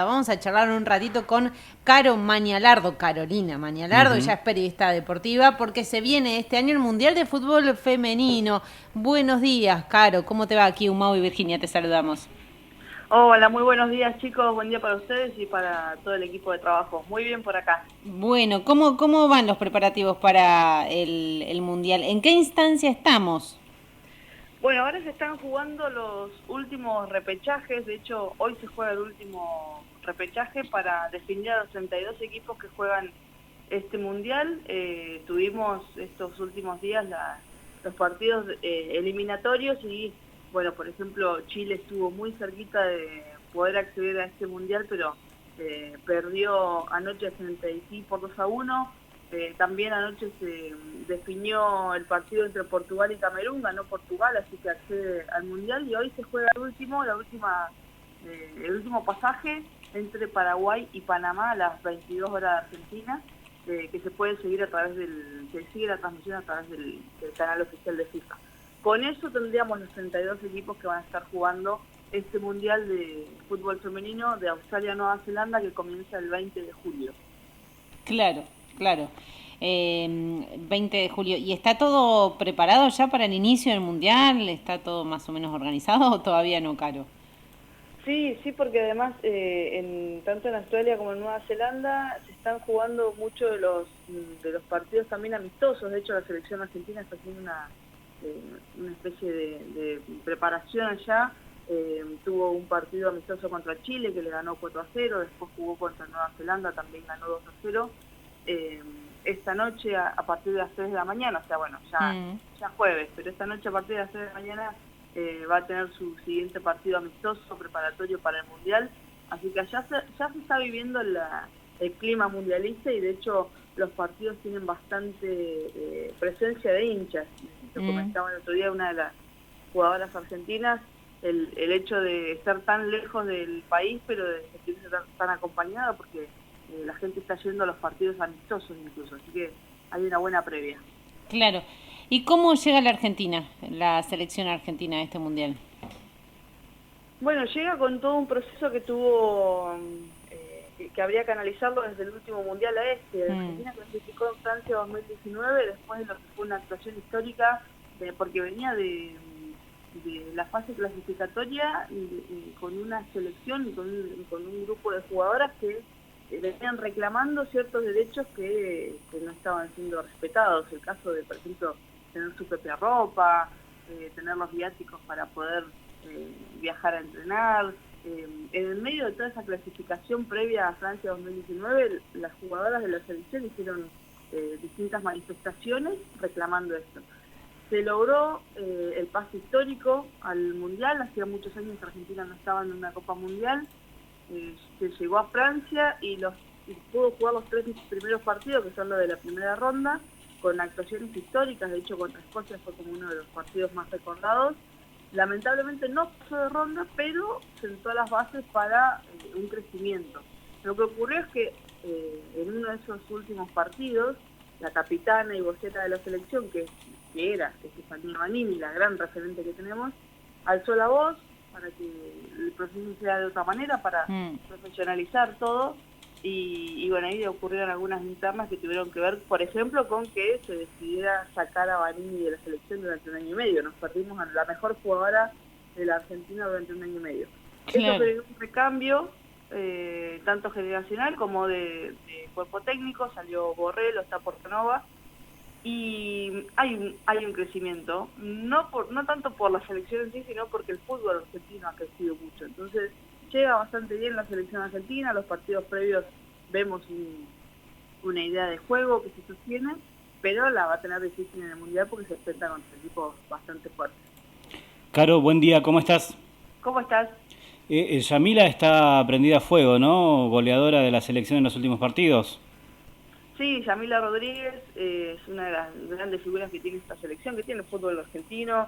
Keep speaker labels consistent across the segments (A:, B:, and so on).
A: Vamos a charlar un ratito con Caro Mañalardo, Carolina Mañalardo, ella es periodista deportiva, porque se viene este año el Mundial de Fútbol Femenino. Buenos días, Caro, ¿cómo te va? Aquí Humao y Virginia, te saludamos.
B: Hola, muy buenos días chicos, buen día para ustedes y para todo el equipo de trabajo. Muy bien por acá.
A: Bueno, ¿cómo van los preparativos para el Mundial? ¿En qué instancia estamos?
B: Bueno, ahora se están jugando los últimos repechajes, de hecho hoy se juega el último repechaje para definir a los 32 equipos que juegan este mundial. Tuvimos estos últimos días los partidos eliminatorios y, bueno, por ejemplo, Chile estuvo muy cerquita de poder acceder a este mundial, pero perdió anoche frente a Haití por 2-1. También anoche se definió el partido entre Portugal y Camerún, ganó Portugal, así que accede al mundial, y hoy se juega el último pasaje entre Paraguay y Panamá a las 22 horas de Argentina, que se puede seguir se sigue la transmisión a través del canal oficial de FIFA. Con eso tendríamos los 32 equipos que van a estar jugando este mundial de fútbol femenino de Australia-Nueva Zelanda, que comienza el 20 de julio.
A: Claro, claro. 20 de julio. ¿Y está todo preparado ya para el inicio del Mundial? ¿Está todo más o menos organizado o todavía no, Caro?
B: Sí, sí, porque además tanto en Australia como en Nueva Zelanda se están jugando mucho de los partidos también amistosos. De hecho, la selección argentina está haciendo una especie de preparación allá. Tuvo un partido amistoso contra Chile que le ganó 4-0, después jugó contra Nueva Zelanda, también ganó 2-0. Esta noche a partir de las 3 de la mañana, o sea, bueno, ya jueves, pero esta noche a partir de las 3 de la mañana va a tener su siguiente partido amistoso preparatorio para el Mundial, así que ya se está viviendo el clima mundialista, y de hecho los partidos tienen bastante presencia de hinchas. Lo comentaba el otro día una de las jugadoras argentinas, el hecho de estar tan lejos del país, pero de sentirse tan acompañada, porque la gente está yendo a los partidos amistosos incluso, así que hay una buena previa.
A: Claro. ¿Y cómo llega la Argentina, la selección argentina a este mundial?
B: Bueno, llega con todo un proceso que tuvo, que habría que analizarlo desde el último mundial a este. Argentina clasificó en Francia 2019, después de lo que fue una actuación histórica, porque venía de la fase clasificatoria y con una selección y con un grupo de jugadoras que venían reclamando ciertos derechos que no estaban siendo respetados. El caso de, por ejemplo, tener su propia ropa, tener los viáticos para poder viajar a entrenar. En el medio de toda esa clasificación previa a Francia 2019, las jugadoras de la selección hicieron distintas manifestaciones reclamando esto. Se logró el pase histórico al Mundial. Hacía muchos años que Argentina no estaba en una Copa Mundial. Se llegó a Francia y pudo jugar los 3 primeros partidos, que son los de la primera ronda, con actuaciones históricas. De hecho, contra Escocia fue como uno de los partidos más recordados. Lamentablemente no pasó de ronda, pero sentó las bases para un crecimiento. Lo que ocurrió es que en uno de esos últimos partidos, la capitana y vocera de la selección, que era Estefanía Banini, la gran referente que tenemos, alzó la voz para que el proceso sea de otra manera, para profesionalizar todo, y bueno, ahí ocurrieron algunas internas que tuvieron que ver, por ejemplo, con que se decidiera sacar a Banini de la selección durante un año y medio. Nos perdimos a la mejor jugadora de la Argentina durante un año y medio. Eso fue un recambio, tanto generacional como de cuerpo técnico. Salió Borrello, está Portanova, y hay un crecimiento, no tanto por la selección en sí, sino porque el fútbol argentino ha crecido mucho. Entonces llega bastante bien la selección argentina. Los partidos previos vemos una idea de juego que se sostiene, pero la va a tener difícil en el Mundial porque se enfrenta contra equipos bastante fuertes.
C: Caro, buen día, ¿cómo estás?
B: ¿Cómo estás?
C: Yamila está prendida a fuego, ¿no? Goleadora de la selección en los últimos partidos.
B: Sí, Yamila Rodríguez es una de las grandes figuras que tiene esta selección, que tiene el fútbol argentino.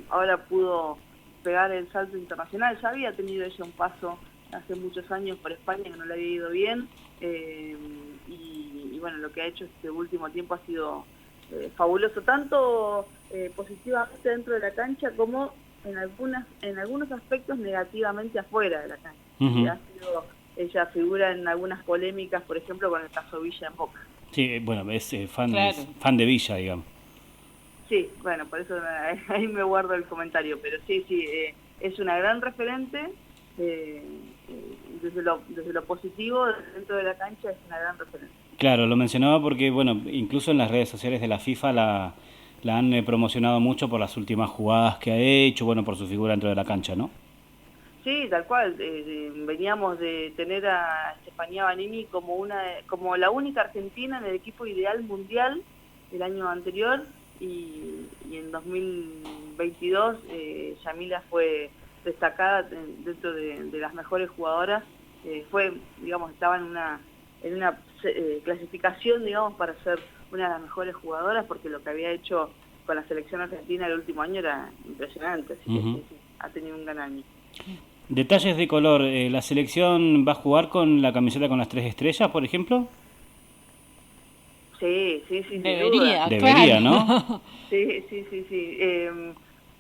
B: Ahora pudo pegar el salto internacional. Ya había tenido ella un paso hace muchos años por España que no le había ido bien, y bueno, lo que ha hecho este último tiempo ha sido fabuloso, tanto positivamente dentro de la cancha como en algunos aspectos negativamente afuera de la cancha.
C: Ujú.
B: Ella figura en algunas polémicas, por ejemplo, con el caso Villa en Boca.
C: Sí, bueno, es
A: Claro.
C: fan de Villa, digamos.
B: Sí, bueno, por eso ahí me guardo el comentario, pero sí, es una gran referente, eh, desde lo positivo, dentro de la cancha es una gran referente.
C: Claro, lo mencionaba porque, bueno, incluso en las redes sociales de la FIFA la han promocionado mucho por las últimas jugadas que ha hecho, bueno, por su figura dentro de la cancha, ¿no?
B: Sí, tal cual, veníamos de tener a Estefanía Banini como la única argentina en el equipo ideal mundial el año anterior, y en 2022 Yamila fue destacada dentro de las mejores jugadoras. Estaba en una clasificación, digamos, para ser una de las mejores jugadoras, porque lo que había hecho con la selección argentina el último año era impresionante, así que
C: Ujú.
B: sí, ha tenido un gran año.
C: Detalles de color, ¿la selección va a jugar con la camiseta con las 3 estrellas, por ejemplo?
B: Sí, sí, sí, sin duda.
A: Debería,
C: Debería,
A: claro.
C: ¿no?
B: Sí, sí, sí, sí.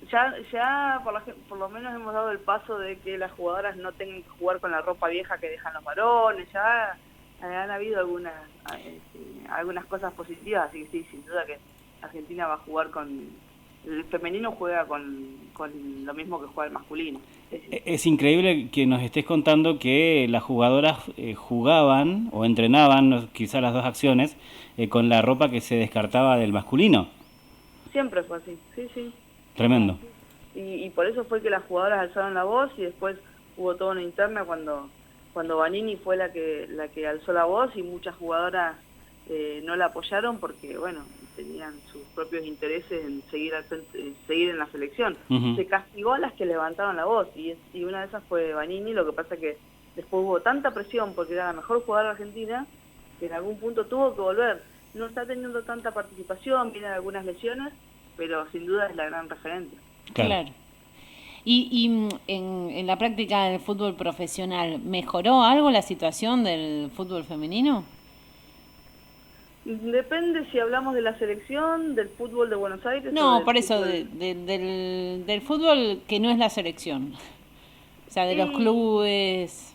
B: Ya por lo menos hemos dado el paso de que las jugadoras no tengan que jugar con la ropa vieja que dejan los varones. Ya han habido algunas cosas positivas, así que sí, sin duda que Argentina va a jugar el femenino juega con lo mismo que juega el masculino. Sí, sí.
C: Es increíble que nos estés contando que las jugadoras jugaban o entrenaban, quizás las dos acciones, con la ropa que se descartaba del masculino.
B: Siempre fue así, sí, sí.
C: Tremendo.
B: Y por eso fue que las jugadoras alzaron la voz, y después hubo toda una interna cuando Vanini fue la que alzó la voz, y muchas jugadoras no la apoyaron porque, bueno, tenían sus propios intereses en seguir en la selección.
C: Ujú.
B: Se castigó a las que levantaron la voz, y una de esas fue Vanini. Lo que pasa que después hubo tanta presión porque era la mejor jugadora argentina, que en algún punto tuvo que volver. No está teniendo tanta participación, vienen algunas lesiones, pero sin duda es la gran referente.
C: Claro.
A: Claro. Y en la práctica del fútbol profesional, ¿mejoró algo la situación del fútbol femenino?
B: Depende si hablamos de la selección, del fútbol de Buenos Aires o
A: No,
B: del
A: por eso,
B: fútbol.
A: del fútbol que no es la selección. O sea, de los
B: Y
A: clubes.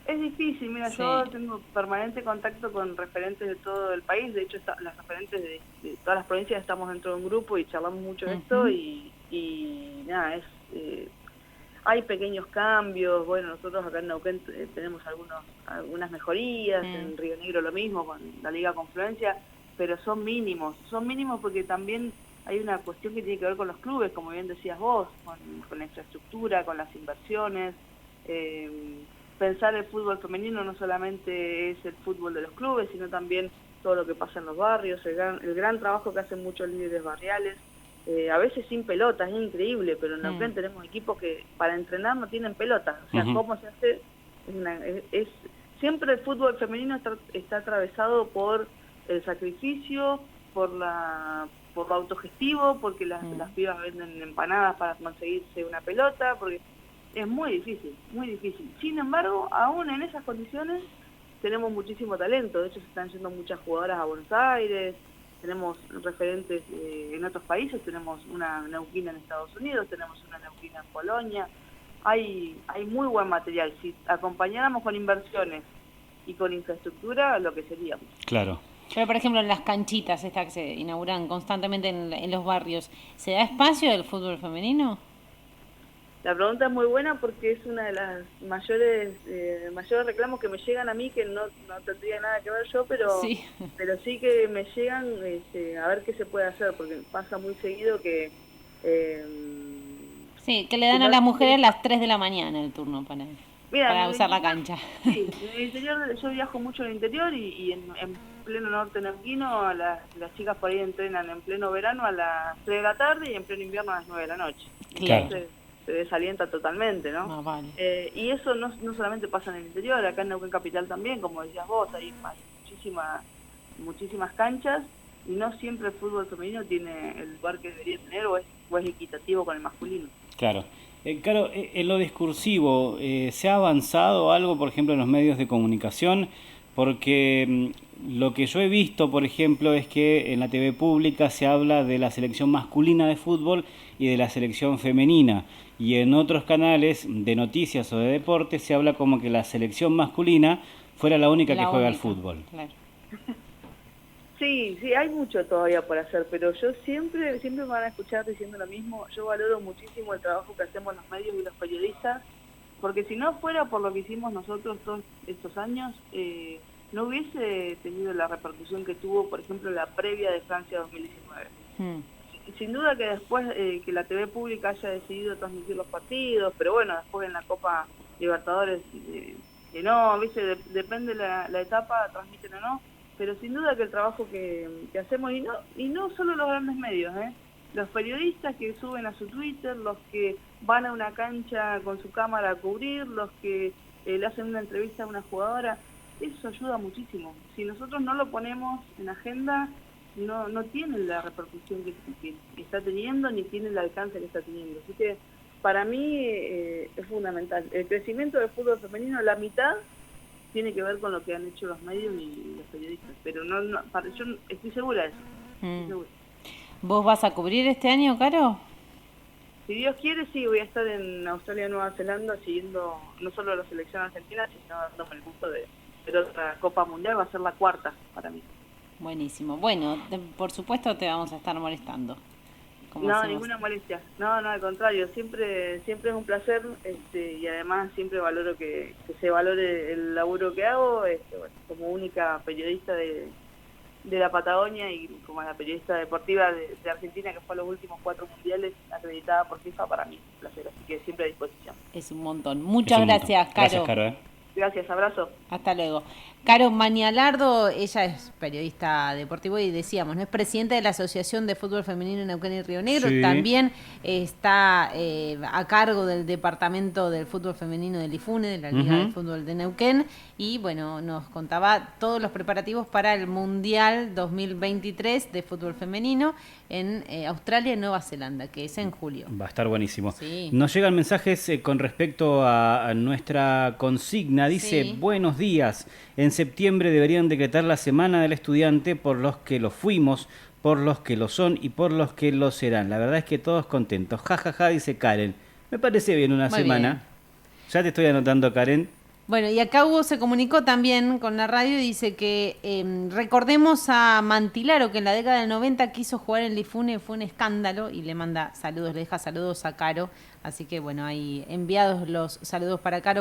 B: es difícil, mira,
A: Sí.
B: yo tengo permanente contacto con referentes de todo el país. De hecho, las referentes de todas las provincias estamos dentro de un grupo y charlamos mucho de esto,
A: Ujú.
B: y nada, hay pequeños cambios. Bueno, nosotros acá en Neuquén tenemos algunas mejorías, en Río Negro lo mismo, con la Liga Confluencia, pero son mínimos porque también hay una cuestión que tiene que ver con los clubes, como bien decías vos, con la infraestructura, con las inversiones. Pensar el fútbol femenino no solamente es el fútbol de los clubes, sino también todo lo que pasa en los barrios, el gran trabajo que hacen muchos líderes barriales, a veces sin pelotas. Es increíble, pero en Neuquén tenemos equipos que para entrenar no tienen pelotas. O sea,
C: Ujú.
B: ¿cómo se hace? Siempre el fútbol femenino está atravesado por el sacrificio, por lo autogestivo, porque las pibas venden empanadas para conseguirse una pelota, porque es muy difícil, muy difícil. Sin embargo, aún en esas condiciones tenemos muchísimo talento. De hecho, se están yendo muchas jugadoras a Buenos Aires, tenemos referentes en otros países, tenemos una neuquina en Estados Unidos, tenemos una neuquina en Polonia. Hay muy buen material. Si acompañáramos con inversiones y con infraestructura, lo que seríamos.
C: Claro.
A: Pero, por ejemplo, en las canchitas estas que se inauguran constantemente en los barrios, ¿se da espacio del fútbol femenino?
B: La pregunta es muy buena porque es una de las mayores reclamos que me llegan a mí, que no tendría nada que ver yo, pero
A: Sí.
B: sí que me llegan, a ver qué se puede hacer, porque pasa muy seguido que
A: Sí, que le dan a
B: no-
A: las mujeres las 3 de la mañana el turno
B: mira,
A: para
B: en el
A: usar la
B: interior,
A: cancha.
B: sí, en el interior yo viajo mucho en el interior, y en pleno norte neuquino las chicas por ahí entrenan en pleno verano a las 3 de la tarde y en pleno invierno a las 9 de la noche.
A: Claro.
B: Entonces se desalienta totalmente, ¿no?
A: Más vale.
B: Y eso no solamente pasa en el interior, acá en Neuquén Capital también, como decías vos, hay muchísimas canchas, y no siempre el fútbol femenino tiene el lugar que debería tener, o es equitativo con el masculino.
C: Claro. Claro, en lo discursivo, ¿se ha avanzado algo, por ejemplo, en los medios de comunicación? Porque lo que yo he visto, por ejemplo, es que en la TV pública se habla de la selección masculina de fútbol y de la selección femenina. y en otros canales de noticias o de deportes se habla como que la selección masculina fuera la única que juega al fútbol.
A: Claro.
B: Sí, hay mucho todavía por hacer, pero yo siempre me van a escuchar diciendo lo mismo. Yo valoro muchísimo el trabajo que hacemos los medios y los periodistas, porque si no fuera por lo que hicimos nosotros todos estos años, no hubiese tenido la repercusión que tuvo, por ejemplo, la previa de Francia 2019. Sin duda que después que la TV pública haya decidido transmitir los partidos, pero bueno, después en la Copa Libertadores, que no, ¿viste? Depende la etapa, transmiten o no, pero sin duda que el trabajo que hacemos, y no solo los grandes medios, los periodistas que suben a su Twitter, los que van a una cancha con su cámara a cubrir, los que le hacen una entrevista a una jugadora, eso ayuda muchísimo. Si nosotros no lo ponemos en agenda, no tiene la repercusión que está teniendo, ni tiene el alcance que está teniendo. Así que para mí es fundamental. El crecimiento del fútbol femenino, la mitad tiene que ver con lo que han hecho los medios y los periodistas, pero yo estoy segura de eso. Estoy segura.
A: ¿Vos vas a cubrir este año, Caro?
B: Si Dios quiere, sí, voy a estar en Australia y Nueva Zelanda siguiendo no solo la selección argentina, sino dándome el gusto de otra Copa Mundial. Va a ser la cuarta para mí.
A: Buenísimo. Bueno, por supuesto te vamos a estar molestando.
B: No, ninguna molestia. No, al contrario. Siempre es un placer, y además siempre valoro que se valore el laburo que hago, como única periodista de la Patagonia y como la periodista deportiva de Argentina que fue a los últimos 4 mundiales acreditada por FIFA. Para mí es un placer, así que siempre a disposición.
A: Es un montón. Muchas gracias, Caro.
C: Gracias, Caro.
B: Gracias, abrazo.
A: Hasta luego. Caro Mañalardo, ella es periodista deportivo y decíamos, ¿no? Es presidenta de la Asociación de Fútbol Femenino en Neuquén y Río Negro. Sí. También está a cargo del Departamento del Fútbol Femenino del IFUNE, de la Liga de Fútbol de Neuquén. Y bueno, nos contaba todos los preparativos para el Mundial 2023 de Fútbol Femenino en Australia y Nueva Zelanda, que es en julio.
C: Va a estar buenísimo.
A: Sí.
C: Nos llegan mensajes con respecto a nuestra consigna. Dice, sí. Buenos días. En septiembre deberían decretar la Semana del Estudiante por los que lo fuimos, por los que lo son y por los que lo serán. La verdad es que todos contentos. Ja, ja, ja, dice Karen. Me parece bien una semana. Bien. Ya te estoy anotando, Karen.
A: Bueno, y acá Hugo se comunicó también con la radio y dice que recordemos a Mantilaro, que en la década del 90 quiso jugar en Lifune, fue un escándalo, y le manda saludos, le deja saludos a Caro. Así que bueno, ahí enviados los saludos para Caro.